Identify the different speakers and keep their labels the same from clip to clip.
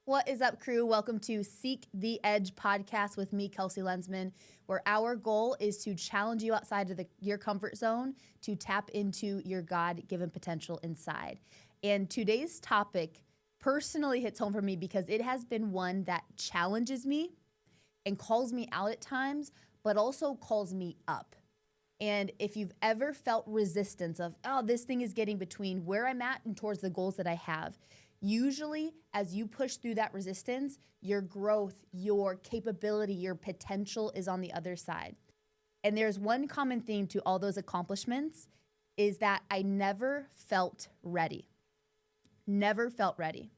Speaker 1: What is up, crew? Welcome to Seek the Edge podcast with me, Kelsey Lensman, where our goal is to challenge you outside of your comfort zone to tap into your God-given potential inside. And today's topic personally hits home for me because it has been one that challenges me and calls me out at times, but also calls me up. And if you've ever felt resistance of, oh, this thing is getting between where I'm at and towards the goals that I have, usually as you push through that resistance, your growth, your capability, your potential is on the other side. And there's one common theme to all those accomplishments is that I never felt ready. Never felt ready.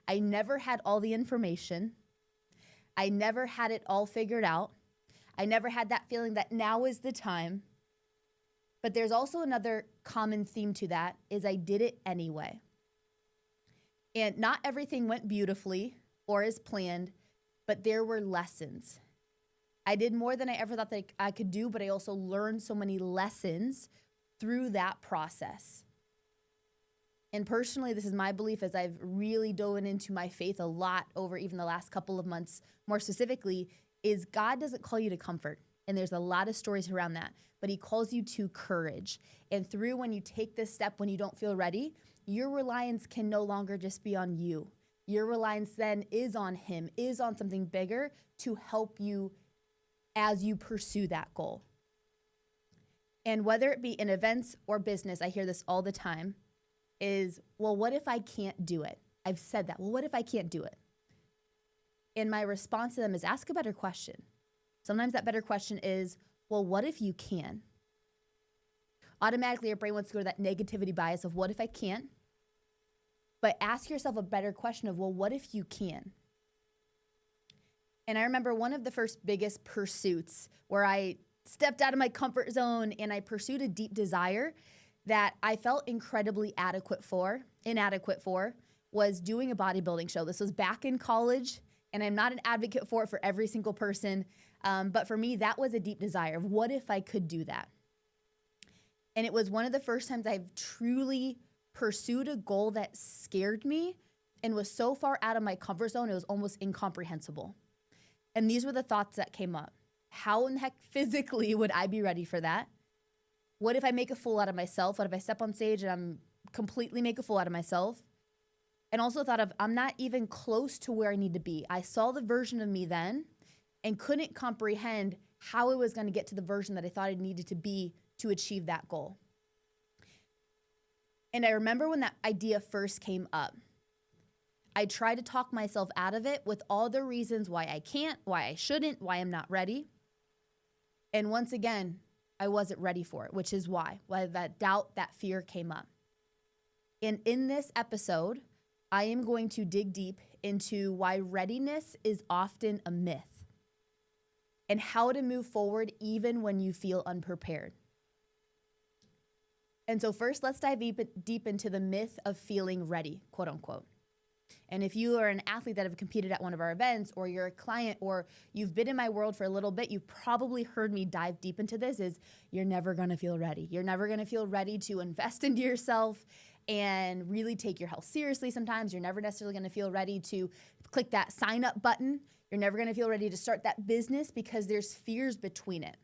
Speaker 1: I never had all the information. I never had it all figured out. I never had that feeling that now is the time. But there's also another common theme to that is I did it anyway. And not everything went beautifully or as planned, but there were lessons. I did more than I ever thought that I could do, but I also learned so many lessons through that process. And personally, this is my belief as I've really dove into my faith a lot over even the last couple of months, more specifically, is God doesn't call you to comfort. And there's a lot of stories around that, but he calls you to courage. And through when you take this step, when you don't feel ready, your reliance can no longer just be on you. Your reliance then is on him, is on something bigger to help you as you pursue that goal. And whether it be in events or business, I hear this all the time, is, well, what if I can't do it? I've said that. Well, what if I can't do it? And my response to them is ask a better question. Sometimes that better question is, well, what if you can? Automatically, your brain wants to go to that negativity bias of what if I can't? But ask yourself a better question of, well, what if you can? And I remember one of the first biggest pursuits where I stepped out of my comfort zone and I pursued a deep desire that I felt incredibly inadequate for, was doing a bodybuilding show. This was back in college, and I'm not an advocate for it for every single person. But for me, that was a deep desire of what if I could do that? And it was one of the first times I've truly pursued a goal that scared me and was so far out of my comfort zone, it was almost incomprehensible. And these were the thoughts that came up. How in the heck physically would I be ready for that? What if I make a fool out of myself? What if I step on stage and I'm completely make a fool out of myself? And also thought of, I'm not even close to where I need to be. I saw the version of me then and couldn't comprehend how I was going to get to the version that I thought I needed to be to achieve that goal. And I remember when that idea first came up, I tried to talk myself out of it with all the reasons why I can't, why I shouldn't, why I'm not ready. And once again, I wasn't ready for it, which is why that doubt, that fear came up. And in this episode, I am going to dig deep into why readiness is often a myth and how to move forward even when you feel unprepared. And so first, let's dive deep into the myth of feeling ready, quote unquote. And if you are an athlete that have competed at one of our events, or you're a client, or you've been in my world for a little bit, you've probably heard me dive deep into this, is you're never gonna feel ready. You're never gonna feel ready to invest into yourself and really take your health seriously sometimes. You're never necessarily gonna feel ready to click that sign up button. You're never gonna feel ready to start that business because there's fears between it.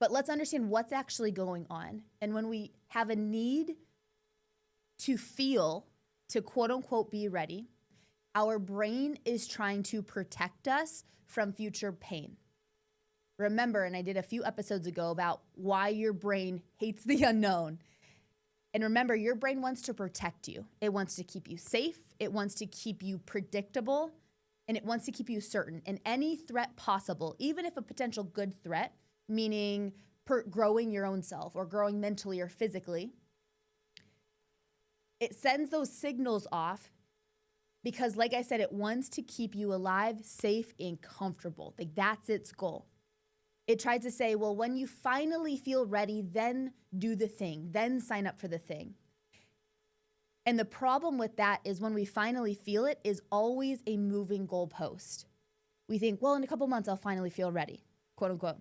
Speaker 1: But let's understand what's actually going on. And when we have a need to feel, to quote unquote be ready, our brain is trying to protect us from future pain. Remember, and I did a few episodes ago about why your brain hates the unknown. And remember, your brain wants to protect you. It wants to keep you safe. It wants to keep you predictable. And it wants to keep you certain. And any threat possible, even if a potential good threat, meaning growing your own self or growing mentally or physically, it sends those signals off because, like I said, it wants to keep you alive, safe, and comfortable. Like that's its goal. It tries to say, well, when you finally feel ready, then do the thing, then sign up for the thing. And the problem with that is when we finally feel it is always a moving goalpost. We think, well, in a couple months, I'll finally feel ready, quote unquote.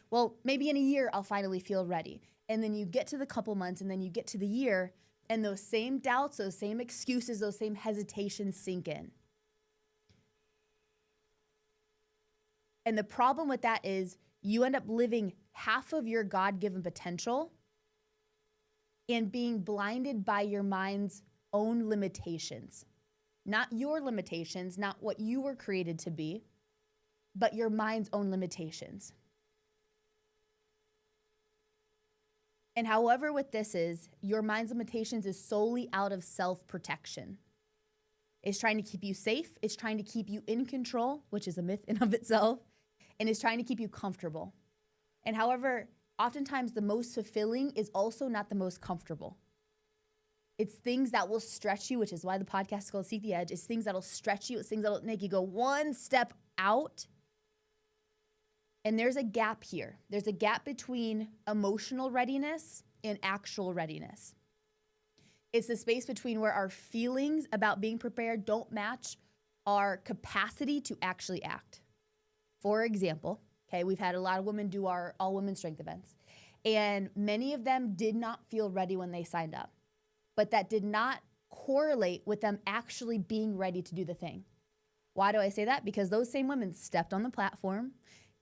Speaker 1: Well, maybe in a year, I'll finally feel ready. And then you get to the couple months and then you get to the year And those same doubts, those same excuses, those same hesitations sink in. And the problem with that is you end up living half of your God-given potential and being blinded by your mind's own limitations. Not your limitations, not what you were created to be, but your mind's own limitations. And however with this is, your mind's limitations is solely out of self-protection. It's trying to keep you safe. It's trying to keep you in control, which is a myth in of itself. And it's trying to keep you comfortable. And however, oftentimes the most fulfilling is also not the most comfortable. It's things that will stretch you, which is why the podcast is called Seek the Edge. It's things that will stretch you. It's things that will make you go one step out. And there's a gap here. There's a gap between emotional readiness and actual readiness. It's the space between where our feelings about being prepared don't match our capacity to actually act. For example, okay, we've had a lot of women do our all-women strength events, and many of them did not feel ready when they signed up, but that did not correlate with them actually being ready to do the thing. Why do I say that? Because those same women stepped on the platform,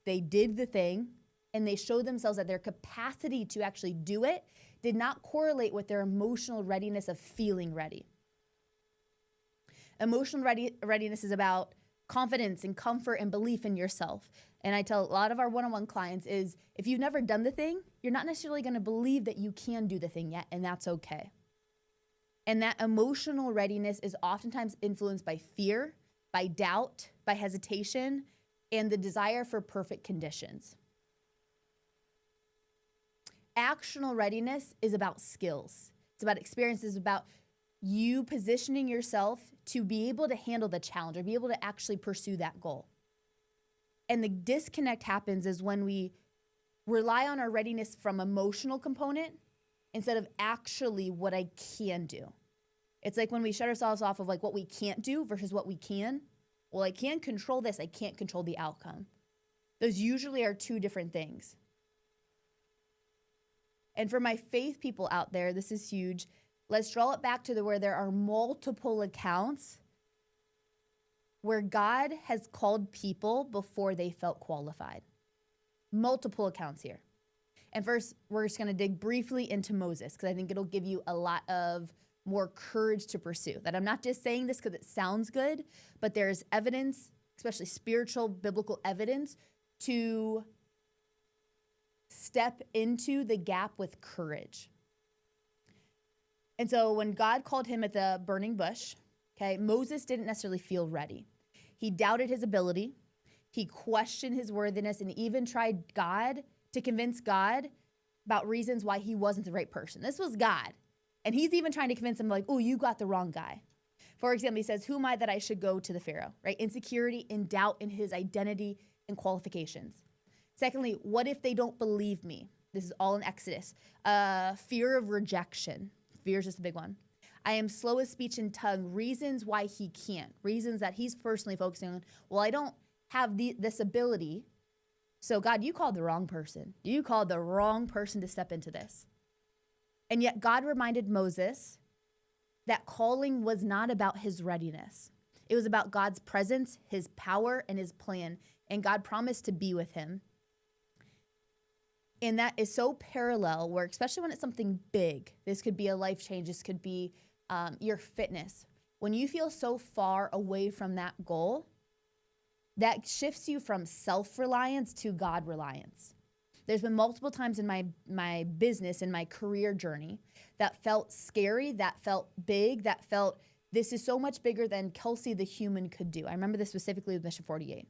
Speaker 1: they did the thing, and they showed themselves that their capacity to actually do it did not correlate with their emotional readiness of feeling ready. Emotional readiness is about confidence and comfort and belief in yourself. And I tell a lot of our one-on-one clients is if you've never done the thing, you're not necessarily going to believe that you can do the thing yet, and that's okay. And that emotional readiness is oftentimes influenced by fear, by doubt, by hesitation, and the desire for perfect conditions. Actional readiness is about skills. It's about experiences, about you positioning yourself to be able to handle the challenge or be able to actually pursue that goal. And the disconnect happens is when we rely on our readiness from emotional component instead of actually what I can do. It's like when we shut ourselves off of like what we can't do versus what we can. Well, I can control this. I can't control the outcome. Those usually are two different things. And for my faith people out there, this is huge. Let's draw it back to where there are multiple accounts where God has called people before they felt qualified. Multiple accounts here. And first, we're just going to dig briefly into Moses because I think it'll give you a lot of more courage to pursue. That I'm not just saying this because it sounds good, but there's evidence, especially spiritual, biblical evidence, to step into the gap with courage. And so when God called him at the burning bush, okay, Moses didn't necessarily feel ready. He doubted his ability. He questioned his worthiness and even tried to convince God about reasons why he wasn't the right person. This was God. And he's even trying to convince him like, oh, you got the wrong guy. For example, he says, who am I that I should go to the Pharaoh, right? Insecurity and doubt in his identity and qualifications. Secondly, what if they don't believe me? This is all in Exodus. Fear of rejection. Fear is just a big one. I am slow of speech and tongue. Reasons why he can't. Reasons that he's personally focusing on. Well, I don't have this ability. So God, you called the wrong person. You called the wrong person to step into this. And yet God reminded Moses that calling was not about his readiness. It was about God's presence, his power, and his plan. And God promised to be with him. And that is so parallel where, especially when it's something big, this could be a life change, this could be your fitness. When you feel so far away from that goal, that shifts you from self-reliance to God-reliance. There's been multiple times in my business, in my career journey, that felt scary, that felt big, that felt this is so much bigger than Kelsey the human could do. I remember this specifically with Mission 48.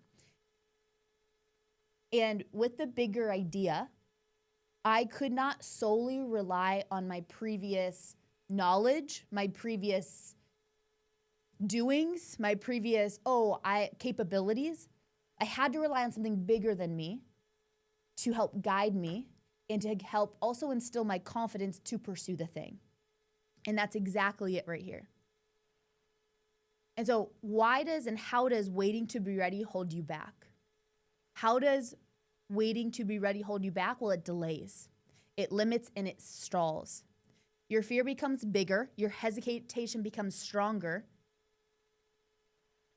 Speaker 1: And with the bigger idea, I could not solely rely on my previous knowledge, my previous doings, my previous, capabilities. I had to rely on something bigger than me to help guide me and to help also instill my confidence to pursue the thing. And that's exactly it right here. And so how does waiting to be ready hold you back? How does waiting to be ready hold you back? Well, it delays. It limits and it stalls. Your fear becomes bigger, your hesitation becomes stronger.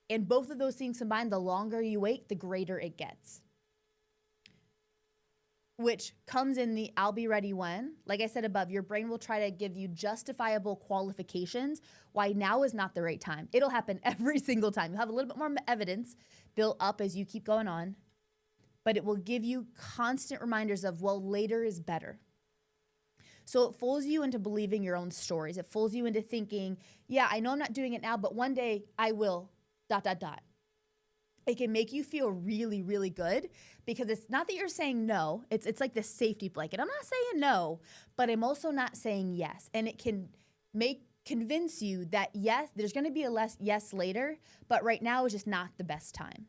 Speaker 1: And both of those things combined, the longer you wait, the greater it gets. Which comes in the I'll be ready when. Like I said above, your brain will try to give you justifiable qualifications why now is not the right time. It'll happen every single time. You'll have a little bit more evidence built up as you keep going on, but it will give you constant reminders of, well, later is better. So it fools you into believing your own stories. It fools you into thinking, yeah, I know I'm not doing it now, but one day I will, ... It can make you feel really, really good because it's not that you're saying no. It's like this safety blanket. I'm not saying no, but I'm also not saying yes. And it can convince you that yes, there's going to be a yes later, but right now is just not the best time.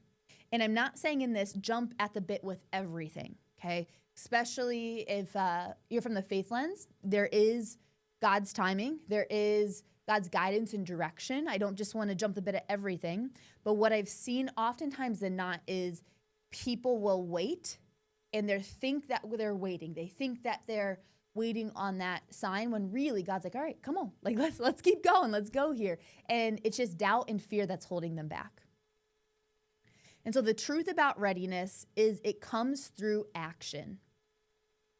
Speaker 1: And I'm not saying in this jump at the bit with everything, okay? Especially if you're from the faith lens, there is God's timing. There is God's guidance and direction. I don't just want to jump the bit at everything. But what I've seen oftentimes than not is people will wait and they think that they're waiting. They think that they're waiting on that sign when really God's like, all right, come on, like let's keep going. Let's go here. And it's just doubt and fear that's holding them back. And so the truth about readiness is it comes through action.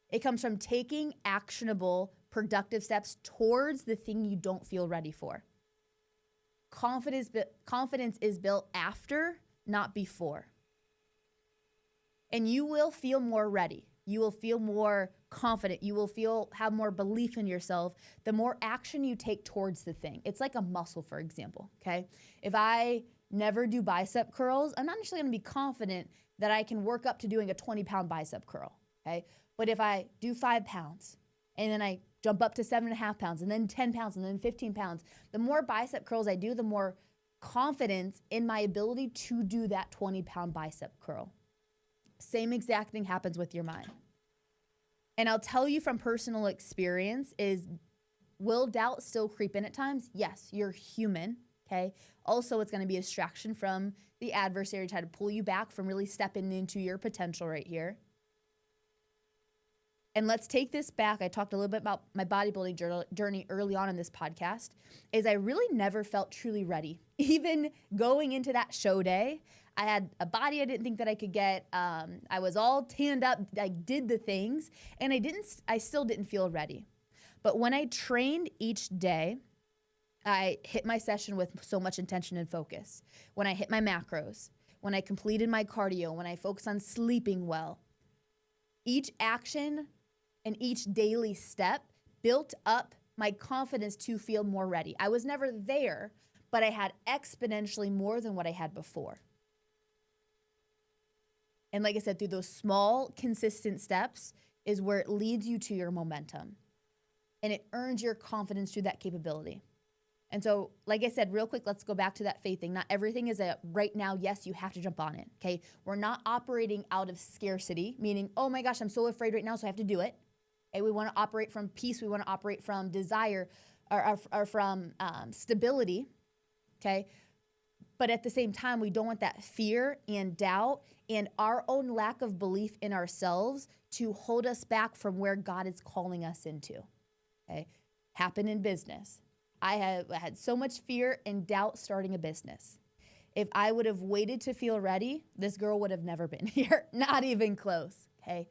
Speaker 1: It comes from taking actionable, productive steps towards the thing you don't feel ready for. Confidence is built after, not before. And you will feel more ready. You will feel more confident. You will have more belief in yourself the more action you take towards the thing. It's like a muscle, for example, okay? If I never do bicep curls, I'm not necessarily going to be confident that I can work up to doing a 20-pound bicep curl, okay? But if I do 5 pounds and then I jump up to 7.5 pounds and then 10 pounds and then 15 pounds, the more bicep curls I do, the more confidence in my ability to do that 20-pound bicep curl. Same exact thing happens with your mind. And I'll tell you from personal experience is, will doubt still creep in at times? Yes, you're human, okay? Also, it's going to be a distraction from the adversary trying to pull you back from really stepping into your potential right here. And let's take this back. I talked a little bit about my bodybuilding journey early on in this podcast, is I really never felt truly ready. Even going into that show day, I had a body I didn't think that I could get. I was all tanned up. I did the things, and I still didn't feel ready. But when I trained each day, I hit my session with so much intention and focus. When I hit my macros, when I completed my cardio, when I focused on sleeping well, each action and each daily step built up my confidence to feel more ready. I was never there, but I had exponentially more than what I had before. And like I said, through those small, consistent steps is where it leads you to your momentum. And it earns your confidence through that capability. And so, like I said, real quick, let's go back to that faith thing. Not everything is a right now, yes, you have to jump on it, okay? We're not operating out of scarcity, meaning, oh my gosh, I'm so afraid right now, so I have to do it. Okay? We want to operate from peace. We want to operate from desire or from stability, okay? But at the same time, we don't want that fear and doubt and our own lack of belief in ourselves to hold us back from where God is calling us into, okay? Happen in business. I had so much fear and doubt starting a business. If I would have waited to feel ready, this girl would have never been here, not even close, okay?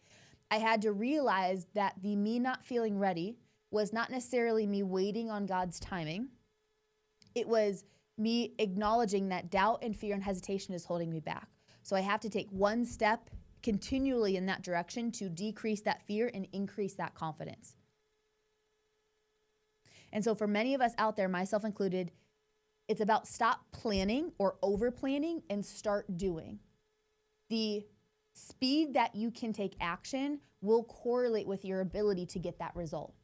Speaker 1: I had to realize that the me not feeling ready was not necessarily me waiting on God's timing. It was me acknowledging that doubt and fear and hesitation is holding me back. So I have to take one step continually in that direction to decrease that fear and increase that confidence. And so for many of us out there, myself included, it's about stop planning or over planning and start doing. The speed that you can take action will correlate with your ability to get that result.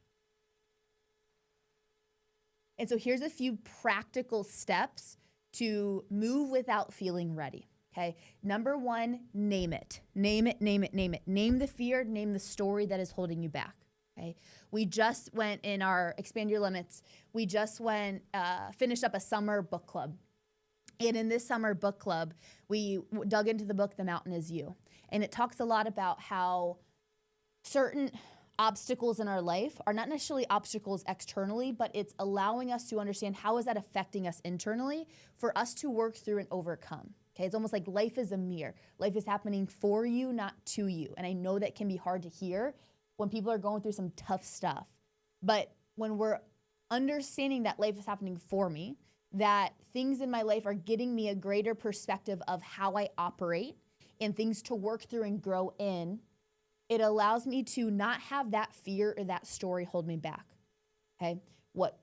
Speaker 1: And so here's a few practical steps to move without feeling ready, okay? Number one, name it. Name it, name it, name it. Name the fear, name the story that is holding you back, okay? We just went in our Expand Your Limits, we just finished up a summer book club. And in this summer book club, we dug into the book, The Mountain Is You. And it talks a lot about how obstacles in our life are not necessarily obstacles externally, but it's allowing us to understand how is that affecting us internally for us to work through and overcome. Okay, it's almost like life is a mirror. Life is happening for you, not to you. And I know that can be hard to hear when people are going through some tough stuff. But when we're understanding that life is happening for me, that things in my life are getting me a greater perspective of how I operate and things to work through and grow in, it allows me to not have that fear or that story hold me back, okay? What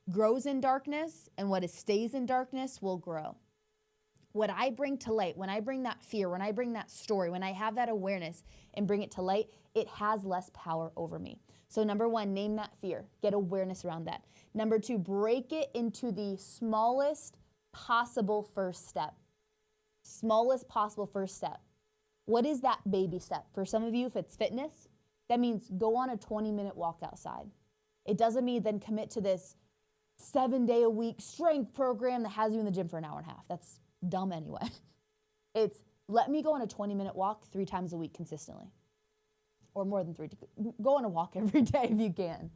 Speaker 1: grows in darkness and what stays in darkness will grow. What I bring to light, when I bring that fear, when I bring that story, when I have that awareness and bring it to light, it has less power over me. So number one, name that fear. Get awareness around that. Number two, break it into the smallest possible first step. Smallest possible first step. What is that baby step? For some of you, if it's fitness, that means go on a 20-minute walk outside. It doesn't mean then commit to this 7-day-a-week strength program that has you in the gym for an hour and a half. That's dumb anyway. It's let me go on a 20-minute walk 3 times a week consistently. Or more than 3. Go on a walk every day if you can.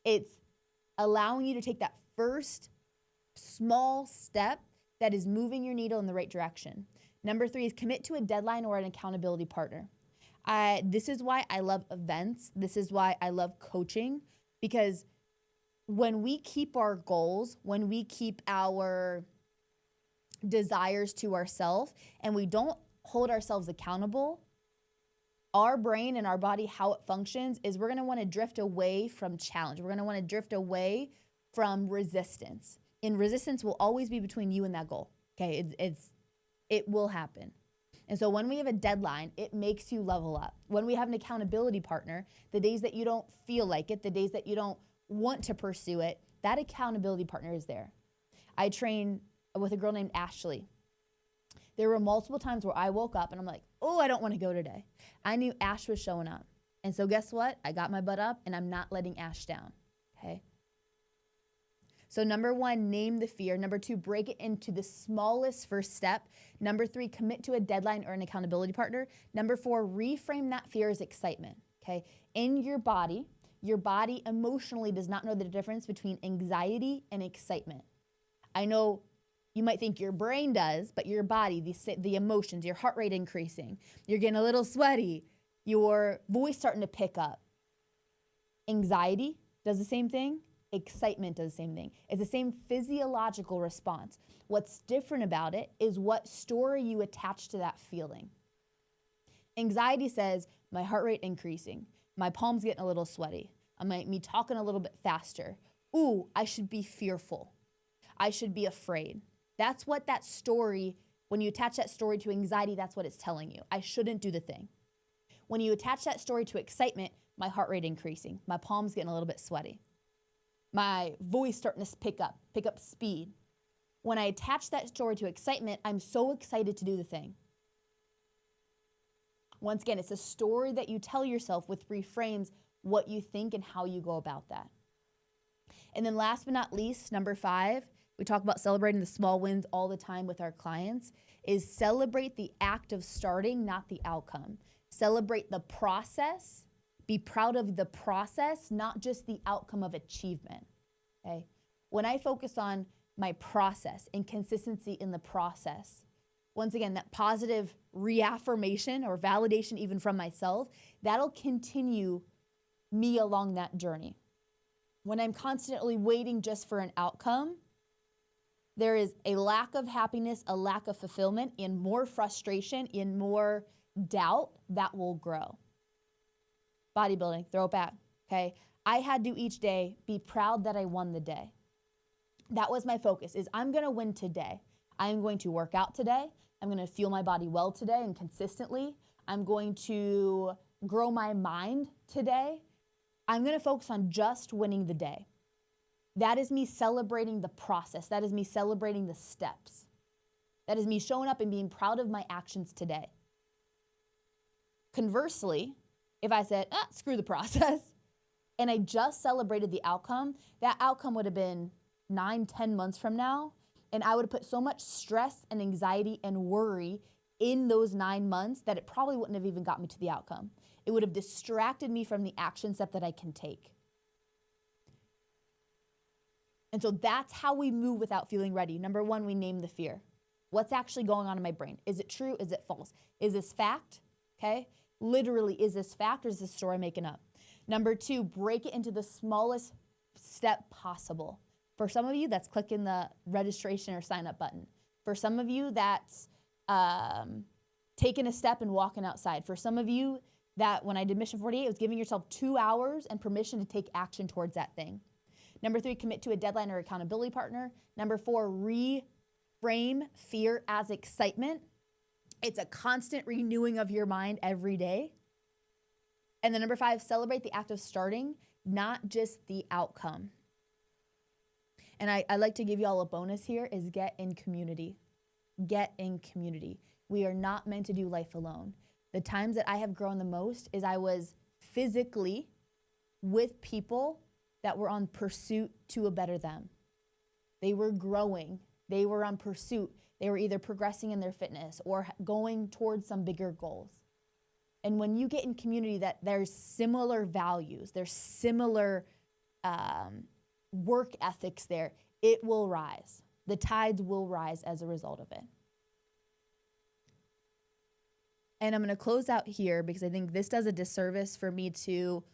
Speaker 1: It's allowing you to take that first small step that is moving your needle in the right direction. Number 3 is commit to a deadline or an accountability partner. This is why I love events. This is why I love coaching, because when we keep our goals, when we keep our desires to ourselves and we don't hold ourselves accountable, our brain and our body, how it functions is we're going to want to drift away from challenge. We're going to want to drift away from resistance. And resistance will always be between you and that goal. Okay, it will happen. And so when we have a deadline, it makes you level up. When we have an accountability partner, the days that you don't feel like it, the days that you don't want to pursue it, that accountability partner is there. I train with a girl named Ashley. There were multiple times where I woke up and I'm like, oh, I don't want to go today. I knew Ash was showing up. And so guess what? I got my butt up and I'm not letting Ash down, okay? So number 1, name the fear. Number 2, break it into the smallest first step. Number 3, commit to a deadline or an accountability partner. Number 4, reframe that fear as excitement, okay? In your body emotionally does not know the difference between anxiety and excitement. I know you might think your brain does, but your body, the emotions, your heart rate increasing, you're getting a little sweaty, your voice starting to pick up. Anxiety does the same thing. Excitement does the same thing. It's the same physiological response. What's different about it is what story you attach to that feeling. Anxiety says, my heart rate increasing, my palms getting a little sweaty, me talking a little bit faster. Ooh, I should be fearful. I should be afraid. That's what that story, when you attach that story to anxiety, that's what it's telling you. I shouldn't do the thing. When you attach that story to excitement, my heart rate increasing, my palms getting a little bit sweaty, my voice starting to pick up speed. When I attach that story to excitement, I'm so excited to do the thing. Once again, it's a story that you tell yourself with reframes what you think and how you go about that. And then last but not least, number 5, we talk about celebrating the small wins all the time with our clients, is celebrate the act of starting, not the outcome. Celebrate the process. Be proud of the process, not just the outcome of achievement, okay? When I focus on my process and consistency in the process, once again, that positive reaffirmation or validation even from myself, that'll continue me along that journey. When I'm constantly waiting just for an outcome, there is a lack of happiness, a lack of fulfillment, and more frustration, and more doubt that will grow. Bodybuilding, throw it back, okay? I had to each day be proud that I won the day. That was my focus, is I'm gonna win today. I'm going to work out today. I'm gonna fuel my body well today and consistently. I'm going to grow my mind today. I'm gonna focus on just winning the day. That is me celebrating the process. That is me celebrating the steps. That is me showing up and being proud of my actions today. Conversely, if I said, screw the process, and I just celebrated the outcome, that outcome would have been 9-10 months from now, and I would have put so much stress and anxiety and worry in those 9 months that it probably wouldn't have even got me to the outcome. It would have distracted me from the action step that I can take. And so that's how we move without feeling ready. Number one, we name the fear. What's actually going on in my brain? Is it true? Is it false? Is this fact? Okay? Literally, is this fact or is this story I'm making up? Number two, break it into the smallest step possible. For some of you, that's clicking the registration or sign up button. For some of you, that's taking a step and walking outside. For some of you, that when I did Mission 48, it was giving yourself 2 hours and permission to take action towards that thing. Number three, commit to a deadline or accountability partner. Number four, reframe fear as excitement. It's a constant renewing of your mind every day. And then number five, celebrate the act of starting, not just the outcome. And I like to give you all a bonus here is get in community. Get in community. We are not meant to do life alone. The times that I have grown the most is I was physically with people that were on pursuit to a better them. They were growing. They were on pursuit. They were either progressing in their fitness or going towards some bigger goals. And when you get in community that there's similar values, there's similar work ethics there, it will rise. The tides will rise as a result of it. And I'm going to close out here because I think this does a disservice for me to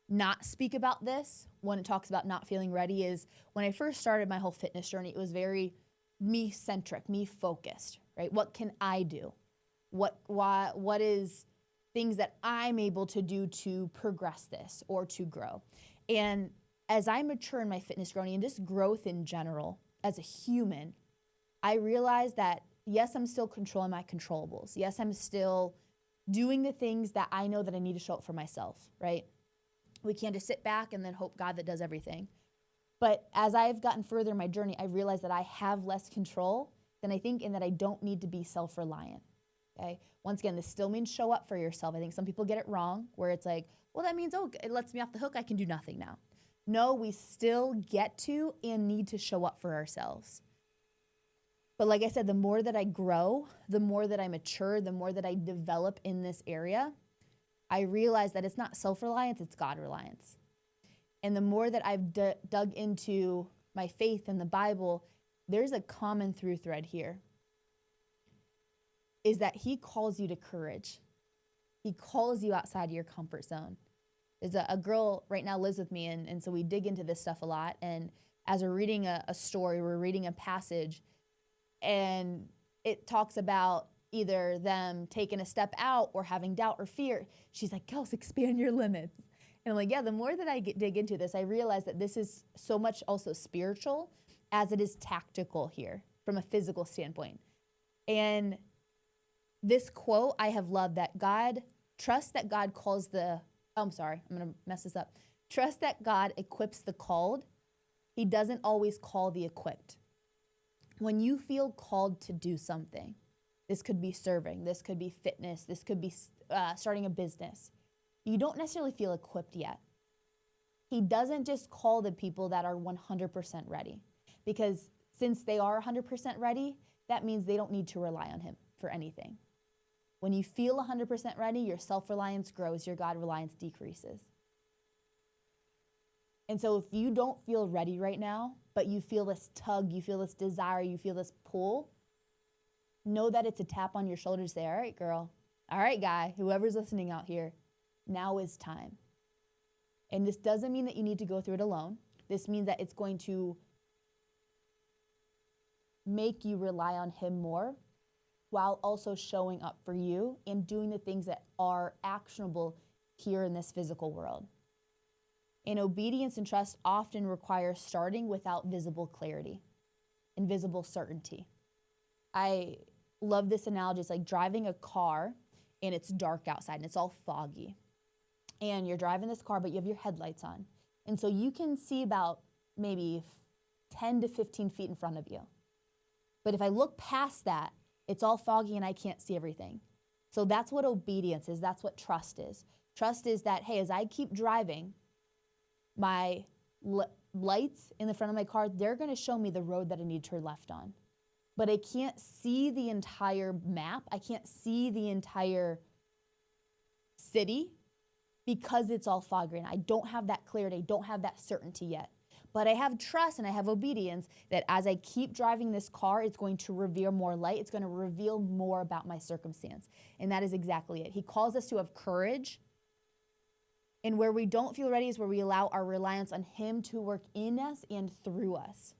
Speaker 1: not speak about this when it talks about not feeling ready. Is when I first started my whole fitness journey, it was very me-centric, me-focused, right? What can I do? What is things that I'm able to do to progress this or to grow? And as I mature in my fitness journey and just growth in general as a human, I realized that yes, I'm still controlling my controllables. Yes, I'm still doing the things that I know that I need to show up for myself, right? We can't just sit back and then hope God that does everything. But as I've gotten further in my journey, I realized that I have less control than I think and that I don't need to be self-reliant, okay? Once again, this still means show up for yourself. I think some people get it wrong where it's like, well, that means, oh, it lets me off the hook. I can do nothing now. No, we still get to and need to show up for ourselves. But like I said, the more that I grow, the more that I mature, the more that I develop in this area, I realize that it's not self-reliance, it's God-reliance. And the more that I've dug into my faith and the Bible, there's a common through thread here, is that he calls you to courage. He calls you outside of your comfort zone. There's a girl right now lives with me, and so we dig into this stuff a lot. And as we're reading a story, we're reading a passage, and it talks about either them taking a step out or having doubt or fear. She's like, Kels, expand your limits. And I'm like, yeah, the more that I dig into this, I realize that this is so much also spiritual as it is tactical here from a physical standpoint. And this quote I have loved, that God, trust that God calls the, oh, I'm sorry, I'm going to mess this up. Trust that God equips the called. He doesn't always call the equipped. When you feel called to do something, this could be serving, this could be fitness, this could be starting a business, you don't necessarily feel equipped yet. He doesn't just call the people that are 100% ready, because since they are 100% ready, that means they don't need to rely on him for anything. When you feel 100% ready, your self-reliance grows, your God-reliance decreases. And so if you don't feel ready right now, but you feel this tug, you feel this desire, you feel this pull, know that it's a tap on your shoulder to say, all right, girl, all right, guy, whoever's listening out here, now is time. And this doesn't mean that you need to go through it alone. This means that it's going to make you rely on him more while also showing up for you and doing the things that are actionable here in this physical world. And obedience and trust often require starting without visible clarity and visible certainty. I love this analogy. It's like driving a car and it's dark outside and it's all foggy. And you're driving this car, but you have your headlights on. And so you can see about maybe 10 to 15 feet in front of you. But if I look past that, it's all foggy and I can't see everything. So that's what obedience is. That's what trust is. Trust is that, hey, as I keep driving, my lights in the front of my car, they're going to show me the road that I need to turn left on. But I can't see the entire map. I can't see the entire city. because it's all foggy and I don't have that clarity, I don't have that certainty yet. But I have trust and I have obedience that as I keep driving this car, it's going to reveal more light. It's going to reveal more about my circumstance. And that is exactly it. He calls us to have courage. And where we don't feel ready is where we allow our reliance on him to work in us and through us.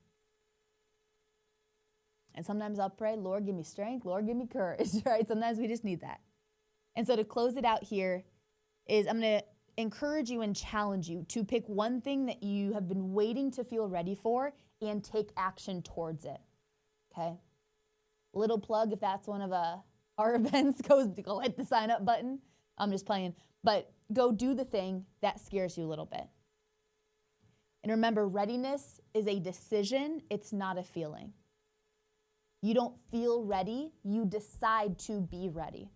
Speaker 1: And sometimes I'll pray, Lord, give me strength. Lord, give me courage, right? Sometimes we just need that. And so to close it out here is I'm going to encourage you and challenge you to pick one thing that you have been waiting to feel ready for and take action towards it, okay? Little plug, if that's one of our events, go hit the sign up button. I'm just playing. But go do the thing that scares you a little bit. And remember, readiness is a decision. It's not a feeling. You don't feel ready. You decide to be ready.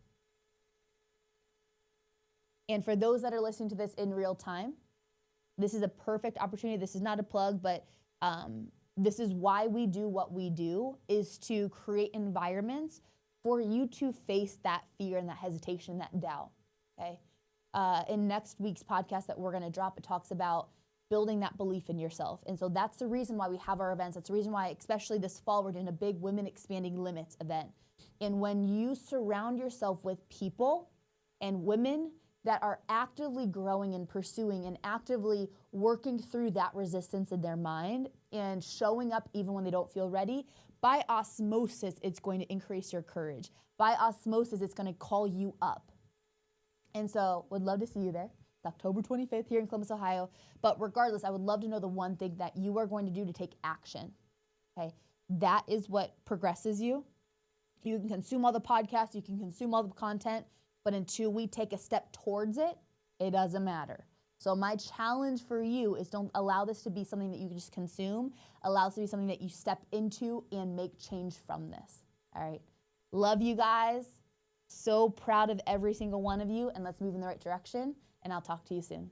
Speaker 1: And for those that are listening to this in real time, this is a perfect opportunity. This is not a plug, but this is why we do what we do, is to create environments for you to face that fear and that hesitation and that doubt, okay? In next week's podcast that we're going to drop, it talks about building that belief in yourself. And so that's the reason why we have our events. That's the reason why, especially this fall, we're doing a big Women Expanding Limits event. And when you surround yourself with people and women that are actively growing and pursuing and actively working through that resistance in their mind and showing up even when they don't feel ready, by osmosis, it's going to increase your courage. By osmosis, it's going to call you up. And so would love to see you there. It's October 25th here in Columbus, Ohio. But regardless, I would love to know the one thing that you are going to do to take action, okay? That is what progresses you. You can consume all the podcasts, you can consume all the content, but until we take a step towards it, it doesn't matter. So my challenge for you is don't allow this to be something that you just consume. Allow it to be something that you step into and make change from this. All right. Love you guys. So proud of every single one of you. And let's move in the right direction. And I'll talk to you soon.